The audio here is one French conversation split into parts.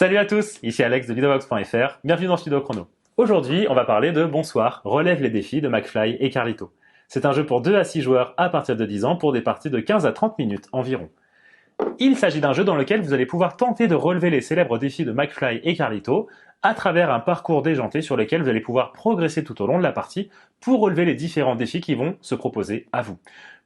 Salut à tous, ici Alex de Videobox.fr, bienvenue dans Studio Chrono. Aujourd'hui, on va parler de Bonsoir, relève les défis de McFly et Carlito. C'est un jeu pour 2 à 6 joueurs à partir de 10 ans pour des parties de 15 à 30 minutes environ. Il s'agit d'un jeu dans lequel vous allez pouvoir tenter de relever les célèbres défis de McFly et Carlito à travers un parcours déjanté sur lequel vous allez pouvoir progresser tout au long de la partie pour relever les différents défis qui vont se proposer à vous.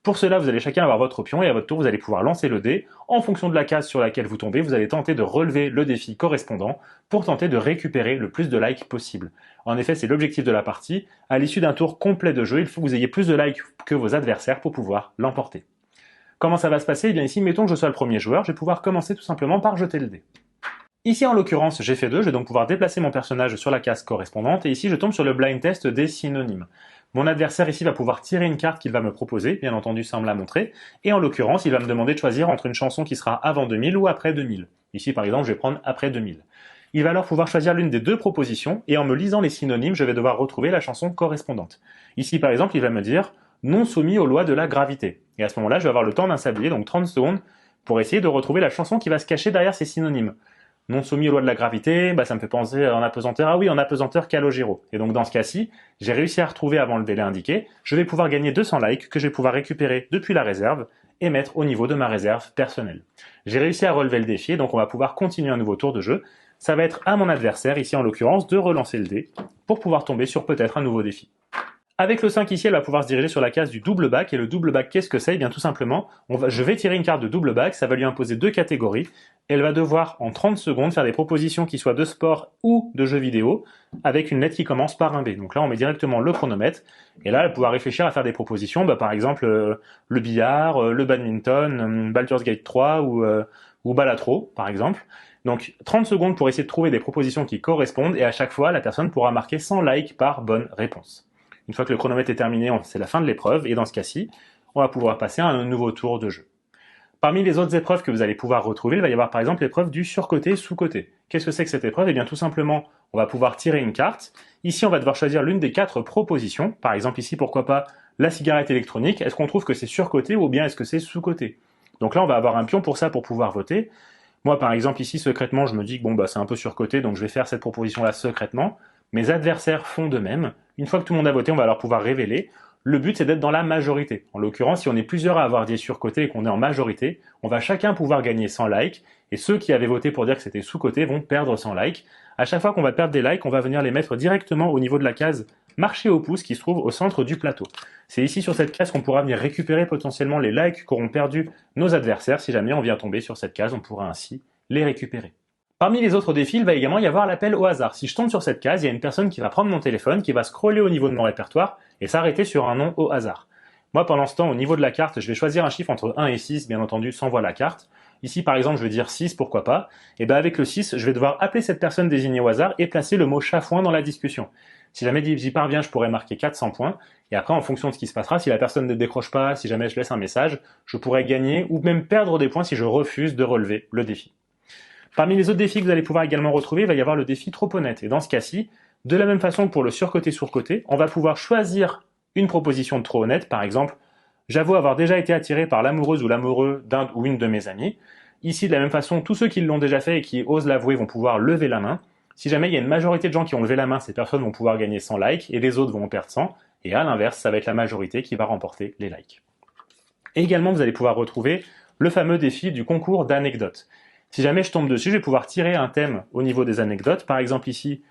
Pour cela, vous allez chacun avoir votre pion et à votre tour, vous allez pouvoir lancer le dé. En fonction de la case sur laquelle vous tombez, vous allez tenter de relever le défi correspondant pour tenter de récupérer le plus de likes possible. En effet, c'est l'objectif de la partie. À l'issue d'un tour complet de jeu, il faut que vous ayez plus de likes que vos adversaires pour pouvoir l'emporter. Comment ça va se passer? Eh bien ici, mettons que je sois le premier joueur, je vais pouvoir commencer tout simplement par jeter le dé. Ici, en l'occurrence, j'ai fait 2, je vais donc pouvoir déplacer mon personnage sur la case correspondante, et ici, je tombe sur le blind test des synonymes. Mon adversaire ici va pouvoir tirer une carte qu'il va me proposer, bien entendu sans me la montrer, et en l'occurrence, il va me demander de choisir entre une chanson qui sera avant 2000 ou après 2000. Ici, par exemple, je vais prendre après 2000. Il va alors pouvoir choisir l'une des deux propositions, et en me lisant les synonymes, je vais devoir retrouver la chanson correspondante. Ici, par exemple, il va me dire « non soumis aux lois de la gravité ». Et à ce moment-là, je vais avoir le temps d'un sablier, donc 30 secondes, pour essayer de retrouver la chanson qui va se cacher derrière ces synonymes. Non soumis aux lois de la gravité, ça me fait penser en apesanteur, ah oui, en apesanteur Calogero. Et donc dans ce cas-ci, j'ai réussi à retrouver avant le délai indiqué, je vais pouvoir gagner 200 likes que je vais pouvoir récupérer depuis la réserve et mettre au niveau de ma réserve personnelle. J'ai réussi à relever le défi, donc on va pouvoir continuer un nouveau tour de jeu. Ça va être à mon adversaire, ici en l'occurrence, de relancer le dé pour pouvoir tomber sur peut-être un nouveau défi. Avec le 5 ici, elle va pouvoir se diriger sur la case du double back, et le double back, qu'est-ce que c'est? Eh bien tout simplement, je vais tirer une carte de double back, ça va lui imposer 2 catégories, elle va devoir en 30 secondes faire des propositions qui soient de sport ou de jeux vidéo, avec une lettre qui commence par un B. Donc là, on met directement le chronomètre, et là, elle va pouvoir réfléchir à faire des propositions, par exemple, le billard, le badminton, Baldur's Gate 3 ou Balatro, par exemple. Donc 30 secondes pour essayer de trouver des propositions qui correspondent, et à chaque fois, la personne pourra marquer 100 likes par bonne réponse. Une fois que le chronomètre est terminé, c'est la fin de l'épreuve, et dans ce cas-ci, on va pouvoir passer à un nouveau tour de jeu. Parmi les autres épreuves que vous allez pouvoir retrouver, il va y avoir par exemple l'épreuve du surcoté, sous-coté. Qu'est-ce que c'est que cette épreuve? Eh bien tout simplement, on va pouvoir tirer une carte. Ici, on va devoir choisir l'une des 4 propositions. Par exemple ici, pourquoi pas la cigarette électronique. Est-ce qu'on trouve que c'est surcoté ou bien est-ce que c'est sous-coté? Donc là, on va avoir un pion pour ça, pour pouvoir voter. Moi, par exemple, ici, secrètement, je me dis que c'est un peu surcoté, donc je vais faire cette proposition-là secrètement. Mes adversaires font de même. Une fois que tout le monde a voté, on va alors pouvoir révéler. Le but, c'est d'être dans la majorité. En l'occurrence, si on est plusieurs à avoir dit surcoté et qu'on est en majorité, on va chacun pouvoir gagner 100 likes, et ceux qui avaient voté pour dire que c'était sous-coté vont perdre 100 likes. À chaque fois qu'on va perdre des likes, on va venir les mettre directement au niveau de la case marché au pouce qui se trouve au centre du plateau. C'est ici sur cette case qu'on pourra venir récupérer potentiellement les likes qu'auront perdu nos adversaires. Si jamais on vient tomber sur cette case, on pourra ainsi les récupérer. Parmi les autres défis, il va également y avoir l'appel au hasard. Si je tombe sur cette case, il y a une personne qui va prendre mon téléphone, qui va scroller au niveau de mon répertoire et s'arrêter sur un nom au hasard. Moi, pendant ce temps, au niveau de la carte, je vais choisir un chiffre entre 1 et 6, bien entendu, sans voir la carte. Ici, par exemple, je vais dire 6, pourquoi pas. Et avec le 6, je vais devoir appeler cette personne désignée au hasard et placer le mot chafouin dans la discussion. Si jamais j'y parviens, je pourrais marquer 400 points. Et après, en fonction de ce qui se passera, si la personne ne décroche pas, si jamais je laisse un message, je pourrais gagner ou même perdre des points si je refuse de relever le défi. Parmi les autres défis que vous allez pouvoir également retrouver, il va y avoir le défi trop honnête. Et dans ce cas-ci, de la même façon que pour le surcoté-surcoté, on va pouvoir choisir une proposition de trop honnête. Par exemple, j'avoue avoir déjà été attiré par l'amoureuse ou l'amoureux d'un ou une de mes amis. Ici, de la même façon, tous ceux qui l'ont déjà fait et qui osent l'avouer vont pouvoir lever la main. Si jamais il y a une majorité de gens qui ont levé la main, ces personnes vont pouvoir gagner 100 likes et les autres vont en perdre 100. Et à l'inverse, ça va être la majorité qui va remporter les likes. Et également, vous allez pouvoir retrouver le fameux défi du concours d'anecdotes. Si jamais je tombe dessus, je vais pouvoir tirer un thème au niveau des anecdotes, par exemple ici,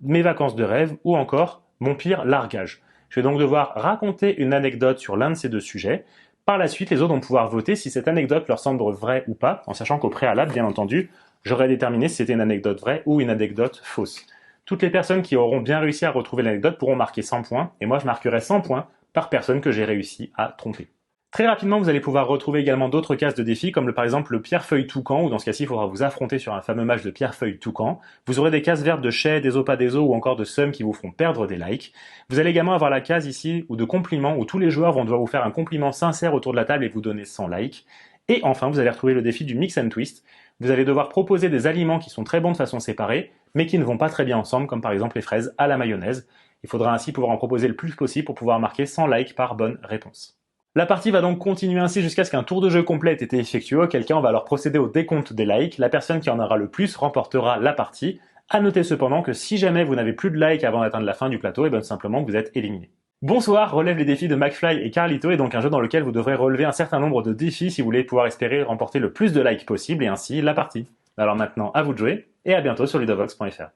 mes vacances de rêve, ou encore mon pire largage. Je vais donc devoir raconter une anecdote sur l'un de ces deux sujets. Par la suite, les autres vont pouvoir voter si cette anecdote leur semble vraie ou pas, en sachant qu'au préalable, bien entendu, j'aurais déterminé si c'était une anecdote vraie ou une anecdote fausse. Toutes les personnes qui auront bien réussi à retrouver l'anecdote pourront marquer 100 points, et moi je marquerai 100 points par personne que j'ai réussi à tromper. Très rapidement, vous allez pouvoir retrouver également d'autres cases de défis, comme par exemple le pierre-feuille-toucan, où dans ce cas-ci, il faudra vous affronter sur un fameux match de pierre-feuille-toucan. Vous aurez des cases vertes de chais, des pas des os ou encore de sum qui vous feront perdre des likes. Vous allez également avoir la case ici, ou de compliments, où tous les joueurs vont devoir vous faire un compliment sincère autour de la table et vous donner 100 likes. Et enfin, vous allez retrouver le défi du mix and twist. Vous allez devoir proposer des aliments qui sont très bons de façon séparée, mais qui ne vont pas très bien ensemble, comme par exemple les fraises à la mayonnaise. Il faudra ainsi pouvoir en proposer le plus possible pour pouvoir marquer 100 likes par bonne réponse. La partie va donc continuer ainsi jusqu'à ce qu'un tour de jeu complet ait été effectué, auquel cas on va alors procéder au décompte des likes. La personne qui en aura le plus remportera la partie. À noter cependant que si jamais vous n'avez plus de likes avant d'atteindre la fin du plateau, et bien simplement vous êtes éliminé. Bonsoir, relève les défis de McFly et Carlito est donc un jeu dans lequel vous devrez relever un certain nombre de défis si vous voulez pouvoir espérer remporter le plus de likes possible et ainsi la partie. Alors maintenant, à vous de jouer et à bientôt sur ludovox.fr.